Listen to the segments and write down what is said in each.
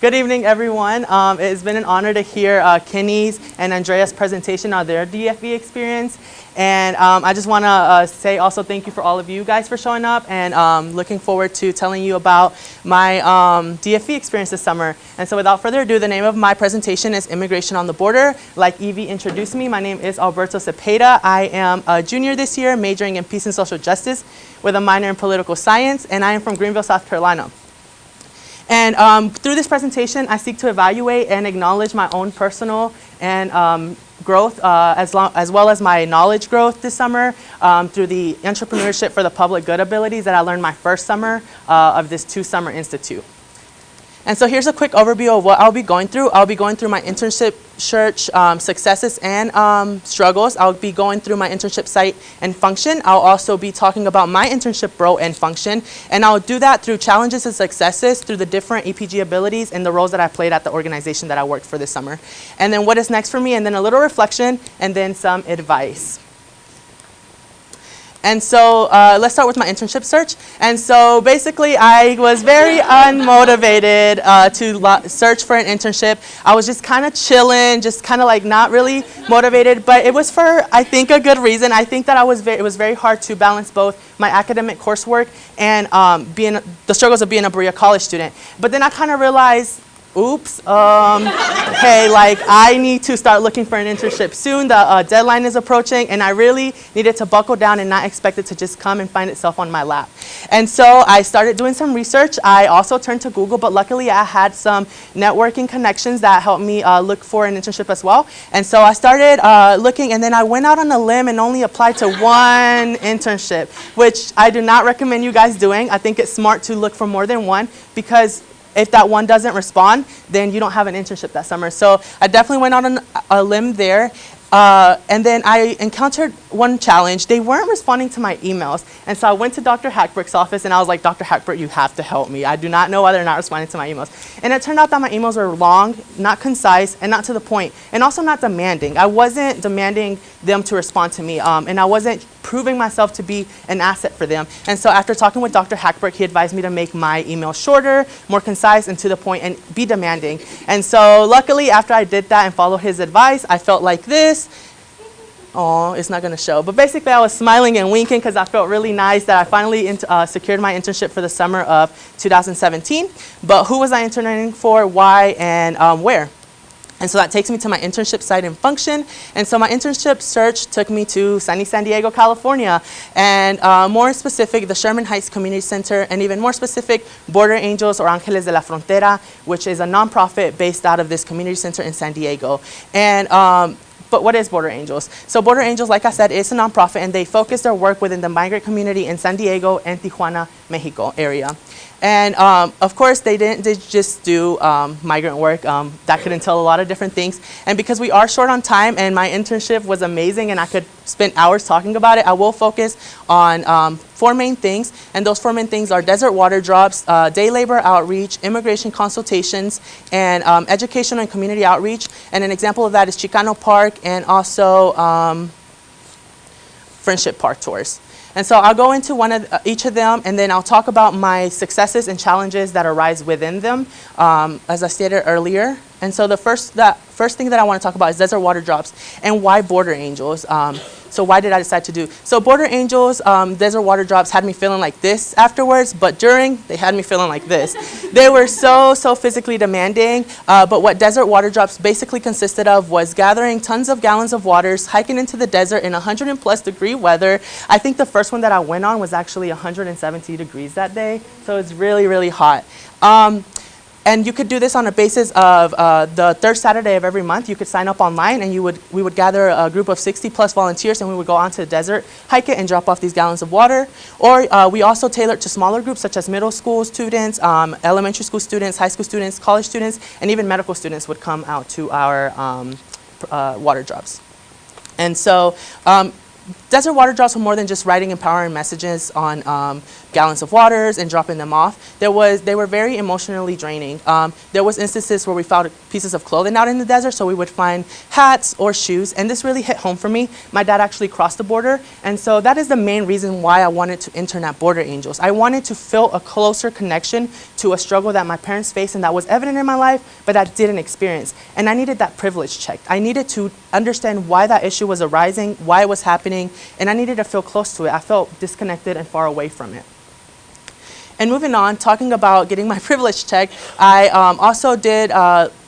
Good evening, everyone. It has been an honor to hear Kenny's and Andrea's presentation on their DFE experience. And I just want to say also thank you for all of you guys for showing up, and looking forward to telling you about my DFE experience this summer. And so without further ado, the name of my presentation is Immigration on the Border. Like Evie introduced me, my name is Alberto. I am a junior this year, majoring in peace and social justice with a minor in political science, and I am from Greenville, South Carolina. And through this presentation, I seek to evaluate and acknowledge my own personal and growth, as well as my knowledge growth this summer through the entrepreneurship for the public good abilities that I learned my first summer of this 2-summer institute. And so here's a quick overview of what I'll be going through. I'll be going through my internship search successes and struggles. I'll be going through my internship site and function. I'll also be talking about my internship role and function. And I'll do that through challenges and successes through the different EPG abilities and the roles that I played at the organization that I worked for this summer. And then what is next for me, and then a little reflection, and then some advice. And so let's start with my internship search. And so basically, I was very unmotivated to search for an internship. I was just kind of chilling, just kind of like not really motivated, but it was for, I think, a good reason. I think that it was very hard to balance both my academic coursework and the struggles of being a Berea College student. But then I kind of realized, oops, hey, like I need to start looking for an internship soon. The deadline is approaching, and I really needed to buckle down and not expect it to just come and find itself on my lap. And so I started doing some research. I also turned to Google, but luckily I had some networking connections that helped me look for an internship as well. And so I started looking, and then I went out on a limb and only applied to one internship, which I do not recommend you guys doing. I think it's smart to look for more than one, because if that one doesn't respond, then you don't have an internship that summer. So I definitely went out on a limb there. And then I encountered one challenge. They weren't responding to my emails. And so I went to Dr. Hackbrick's office, and I was like, Dr. Hackbrick, you have to help me. I do not know why they're not responding to my emails. And it turned out that my emails were long, not concise, and not to the point, and also not demanding. I wasn't demanding them to respond to me, and I wasn't proving myself to be an asset for them. And so after talking with Dr. Hackbrick, he advised me to make my email shorter, more concise, and to the point, and be demanding. And so luckily, after I did that and followed his advice, I felt like this. Oh, it's not going to show. But basically, I was smiling and winking because I felt really nice that I finally secured my internship for the summer of 2017. But who was I interning for, why, and where? And so that takes me to my internship site and function. And so my internship search took me to sunny San Diego, California, and more specific, the Sherman Heights Community Center, and even more specific, Border Angels or Ángeles de la Frontera, which is a nonprofit based out of this community center in San Diego. And but what is Border Angels? So Border Angels, like I said, is a nonprofit, and they focus their work within the migrant community in San Diego and Tijuana, Mexico area. And of course, they didn't just do migrant work. That could entail a lot of different things. And because we are short on time and my internship was amazing and I could spend hours talking about it, I will focus on 4 main things. And those 4 main things are desert water drops, day labor outreach, immigration consultations, and educational and community outreach. And an example of that is Chicano Park and also Friendship Park tours. And so I'll go into each of them, and then I'll talk about my successes and challenges that arise within them, as I stated earlier. And so the first thing that I want to talk about is desert water drops and why Border Angels. So why did I decide to do? So Border Angels, desert water drops had me feeling like this afterwards, but during, they had me feeling like this. They were so physically demanding, but what desert water drops basically consisted of was gathering tons of gallons of waters, hiking into the desert in 100+ degree weather. I think the first one that I went on was actually 170 degrees that day, so it's really, really hot. And you could do this on a basis of the 3rd Saturday of every month. You could sign up online, and we would gather a group of 60+ volunteers, and we would go onto the desert, hike it, and drop off these gallons of water. Or we also tailored to smaller groups, such as middle school students, elementary school students, high school students, college students, and even medical students would come out to our water drops. And so desert water drops were more than just writing empowering messages on gallons of waters and dropping them off. They were very emotionally draining. There was instances where we found pieces of clothing out in the desert, so we would find hats or shoes, and this really hit home for me. My dad actually crossed the border, and so that is the main reason why I wanted to intern at Border Angels. I wanted to feel a closer connection to a struggle that my parents faced and that was evident in my life, but that didn't experience. And I needed that privilege checked. I needed to understand why that issue was arising, why it was happening, and I needed to feel close to it. I felt disconnected and far away from it. And moving on, talking about getting my privilege checked, I also did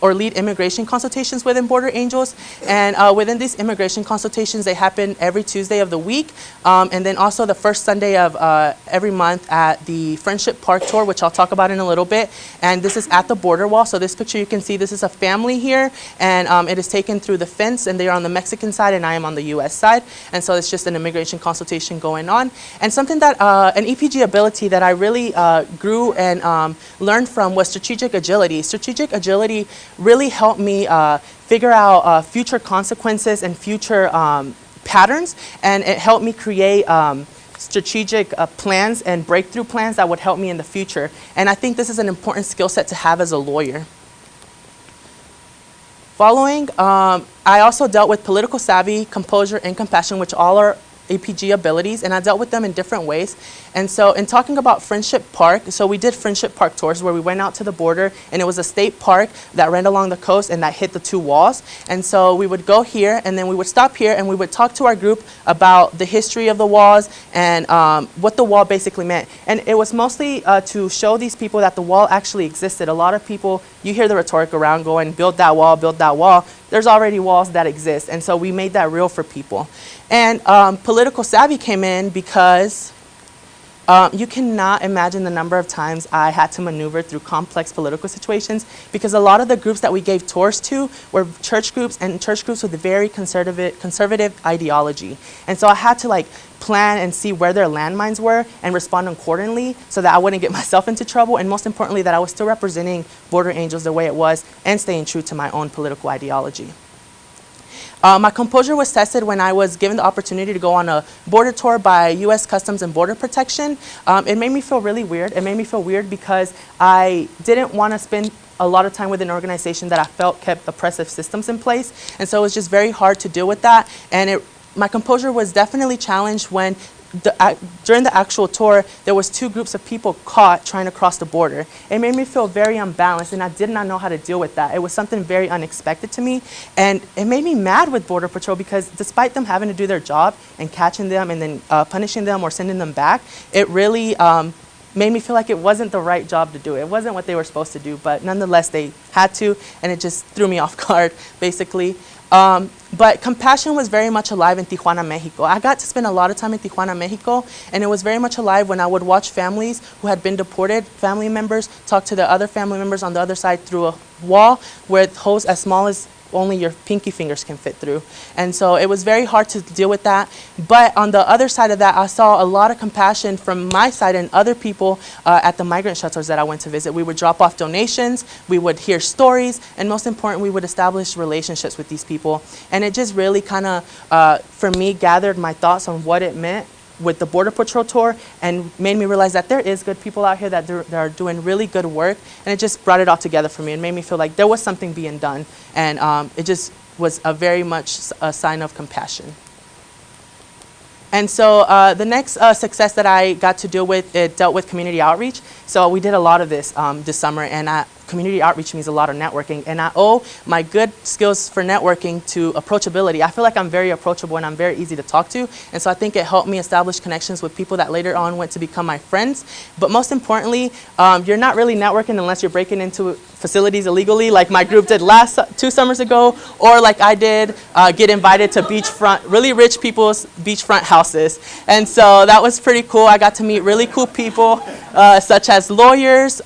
or lead immigration consultations within Border Angels. And within these immigration consultations, they happen every Tuesday of the week. And then also the first Sunday of every month at the Friendship Park Tour, which I'll talk about in a little bit. And this is at the border wall. So this picture you can see, this is a family here. And it is taken through the fence, and they are on the Mexican side and I am on the US side. And so it's just an immigration consultation going on. And something that, an EPG ability that I really grew and learned from was strategic agility. Strategic agility really helped me figure out future consequences and future patterns, and it helped me create strategic plans and breakthrough plans that would help me in the future. And I think this is an important skill set to have as a lawyer. Following, I also dealt with political savvy, composure, and compassion, which all are APG abilities, and I dealt with them in different ways. And so in talking about Friendship Park, so we did Friendship Park tours where we went out to the border, and it was a state park that ran along the coast and that hit the two walls. And so we would go here, and then we would stop here, and we would talk to our group about the history of the walls and what the wall basically meant. And it was mostly to show these people that the wall actually existed. A lot of people, you hear the rhetoric around going, build that wall, build that wall. There's already walls that exist, and so we made that real for people. And political savvy came in because you cannot imagine the number of times I had to maneuver through complex political situations, because a lot of the groups that we gave tours to were church groups, and church groups with a very conservative ideology. And so I had to like plan and see where their landmines were and respond accordingly so that I wouldn't get myself into trouble, and most importantly that I was still representing Border Angels the way it was and staying true to my own political ideology. My composure was tested when I was given the opportunity to go on a border tour by U.S. Customs and Border Protection. It made me feel really weird. It made me feel weird because I didn't want to spend a lot of time with an organization that I felt kept oppressive systems in place. And so it was just very hard to deal with that. And my composure was definitely challenged when during the actual tour, there was two groups of people caught trying to cross the border. It made me feel very unbalanced, and I did not know how to deal with that. It was something very unexpected to me, and it made me mad with Border Patrol because despite them having to do their job and catching them and then punishing them or sending them back, it really made me feel like it wasn't the right job to do. It wasn't what they were supposed to do, but nonetheless, they had to, and it just threw me off guard, basically. But compassion was very much alive in Tijuana, Mexico. I got to spend a lot of time in Tijuana, Mexico, and it was very much alive when I would watch families who had been deported, family members, talk to the other family members on the other side through a wall with holes as small as only your pinky fingers can fit through. And so it was very hard to deal with that. But on the other side of that, I saw a lot of compassion from my side and other people at the migrant shelters that I went to visit. We would drop off donations, we would hear stories, and most important, we would establish relationships with these people. And it just really kind of, for me, gathered my thoughts on what it meant with the Border Patrol tour, and made me realize that there is good people out here that are doing really good work, and it just brought it all together for me and made me feel like there was something being done, and it just was a very much a sign of compassion. And so the next success that I got to deal with, it dealt with community outreach. So we did a lot of this this summer, and community outreach means a lot of networking, and I owe my good skills for networking to approachability. I feel like I'm very approachable and I'm very easy to talk to, and so I think it helped me establish connections with people that later on went to become my friends. But most importantly, you're not really networking unless you're breaking into facilities illegally, like my group did 2 summers ago, or like I did, get invited to beachfront, really rich people's beachfront houses. And so that was pretty cool. I got to meet really cool people, such as lawyers,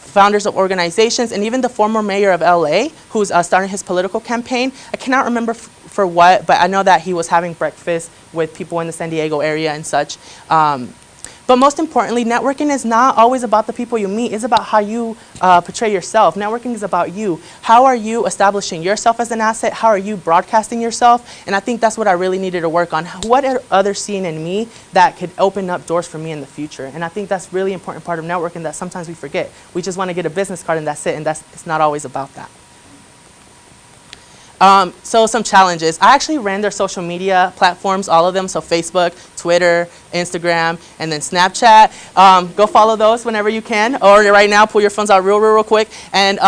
founders of organizations, and even the former mayor of LA, who's starting his political campaign. I cannot remember for what, but I know that he was having breakfast with people in the San Diego area and such. But most importantly, networking is not always about the people you meet. It's about how you portray yourself. Networking is about you. How are you establishing yourself as an asset? How are you broadcasting yourself? And I think that's what I really needed to work on. What are others seeing in me that could open up doors for me in the future? And I think that's really important part of networking that sometimes we forget. We just want to get a business card and that's it. And it's not always about that. So some challenges. I actually ran their social media platforms, all of them, so Facebook, Twitter, Instagram, and then Snapchat. Go follow those whenever you can, or right now, pull your phones out real quick. And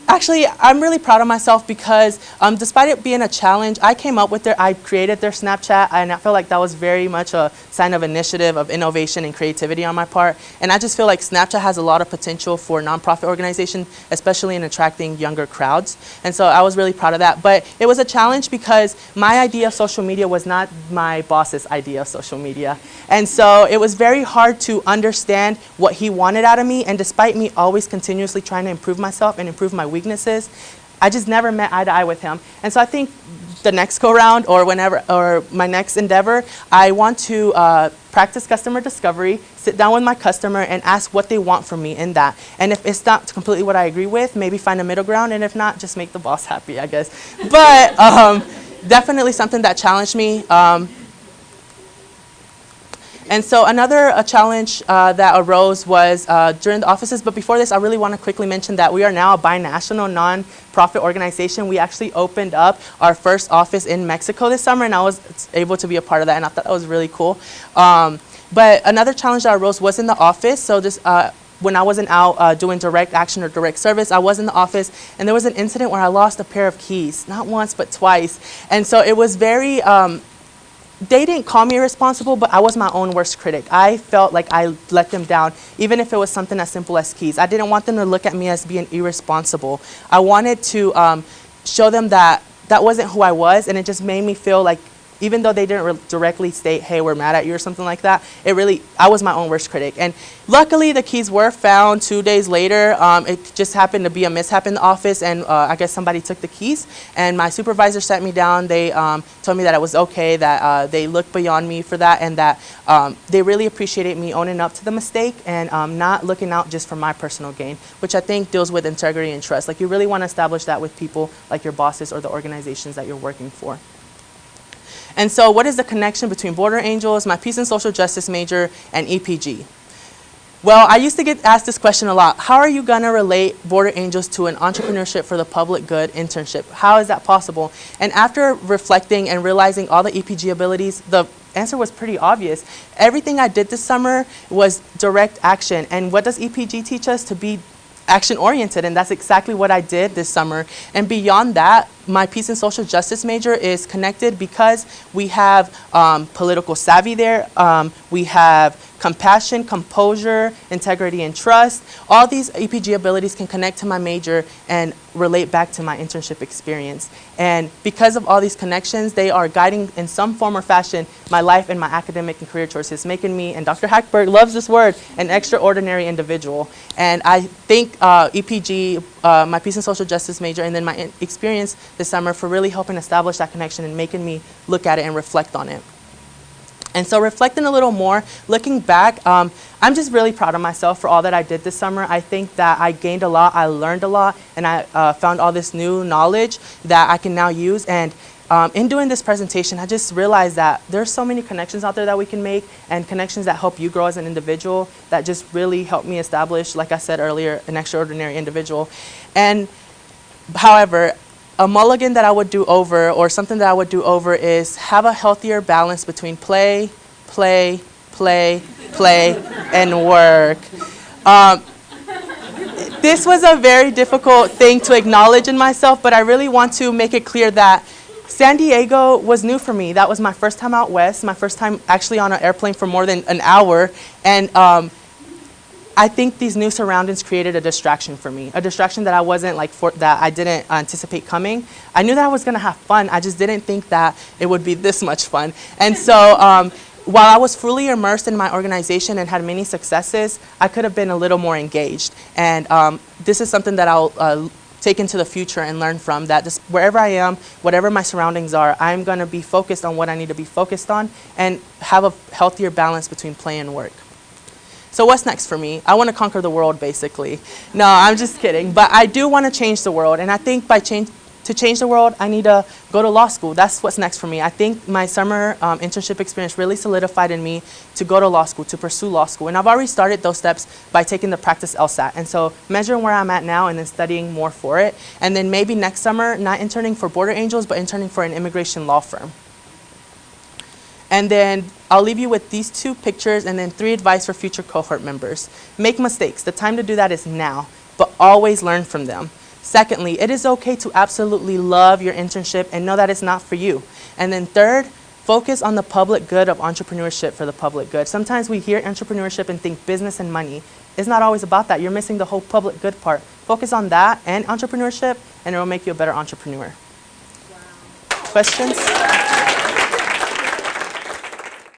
actually, I'm really proud of myself because despite it being a challenge, I created their Snapchat, and I feel like that was very much a sign of initiative, of innovation and creativity on my part. And I just feel like Snapchat has a lot of potential for nonprofit organizations, especially in attracting younger crowds. And so I was really proud of that. But it was a challenge because my idea of social media was not my boss's idea of social media. And so it was very hard to understand what he wanted out of me. And despite me always continuously trying to improve myself and improve my weaknesses, I just never met eye to eye with him. And so I think the next go round or my next endeavor, I want to practice customer discovery, sit down with my customer and ask what they want from me in that. And if it's not completely what I agree with, maybe find a middle ground, and if not, just make the boss happy, I guess. But definitely something that challenged me. And so another challenge that arose was during the offices. But before this, I really want to quickly mention that we are now a binational nonprofit organization. We actually opened up our first office in Mexico this summer, and I was able to be a part of that, and I thought that was really cool. But another challenge that arose was in the office. So this, when I wasn't out doing direct action or direct service, I was in the office, and there was an incident where I lost a pair of keys, not once, but twice. And so it was very... they didn't call me irresponsible, but I was my own worst critic. I felt like I let them down, even if it was something as simple as keys. I didn't want them to look at me as being irresponsible. I wanted to show them that that wasn't who I was, and it just made me feel like, even though they didn't directly state, hey, we're mad at you or something like that, I was my own worst critic. And luckily, the keys were found 2 days later. It just happened to be a mishap in the office, and I guess somebody took the keys. And my supervisor sat me down. They told me that it was okay, that they looked beyond me for that, and that they really appreciated me owning up to the mistake and not looking out just for my personal gain, which I think deals with integrity and trust. Like, you really want to establish that with people like your bosses or the organizations that you're working for. And so what is the connection between Border Angels, my Peace and Social Justice major, and EPG? Well, I used to get asked this question a lot. How are you going to relate Border Angels to an entrepreneurship for the public good internship? How is that possible? And after reflecting and realizing all the EPG abilities, the answer was pretty obvious. Everything I did this summer was direct action. And what does EPG teach us? To be action-oriented, and that's exactly what I did this summer. And beyond that, my Peace and Social Justice major is connected because we have political savvy there, we have compassion, composure, integrity, and trust. All these EPG abilities can connect to my major and relate back to my internship experience. And because of all these connections, they are guiding in some form or fashion my life and my academic and career choices, making me, and Dr. Hackberg loves this word, an extraordinary individual. And I think EPG, my Peace and Social Justice major, and then my experience this summer for really helping establish that connection and making me look at it and reflect on it. And so reflecting a little more, looking back, I'm just really proud of myself for all that I did this summer. I think that I gained a lot, I learned a lot, and I found all this new knowledge that I can now use. And in doing this presentation, I just realized that there's so many connections out there that we can make, and connections that help you grow as an individual, that just really helped me establish, like I said earlier, an extraordinary individual. And however, a mulligan that I would do over, or something that I would do over, is have a healthier balance between play, play, play, play, and work. This was a very difficult thing to acknowledge in myself, but I really want to make it clear that San Diego was new for me. That was my first time out west, my first time actually on an airplane for more than an hour, and I think these new surroundings created a distraction for me, a distraction that I wasn't that I didn't anticipate coming. I knew that I was going to have fun. I just didn't think that it would be this much fun. And so while I was fully immersed in my organization and had many successes, I could have been a little more engaged. And this is something that I'll take into the future and learn from, that just wherever I am, whatever my surroundings are, I'm going to be focused on what I need to be focused on and have a healthier balance between play and work. So what's next for me? I want to conquer the world, basically. No, I'm just kidding. But I do want to change the world. And I think to change the world, I need to go to law school. That's what's next for me. I think my summer internship experience really solidified in me to go to law school, to pursue law school. And I've already started those steps by taking the practice LSAT. And so measuring where I'm at now and then studying more for it. And then maybe next summer, not interning for Border Angels, but interning for an immigration law firm. And then I'll leave you with these 2 pictures and then 3 advice for future cohort members. Make mistakes. The time to do that is now, but always learn from them. Secondly, it is okay to absolutely love your internship and know that it's not for you. And then third, focus on the public good of entrepreneurship for the public good. Sometimes we hear entrepreneurship and think business and money. It's not always about that. You're missing the whole public good part. Focus on that and entrepreneurship, and it will make you a better entrepreneur. Wow. Questions?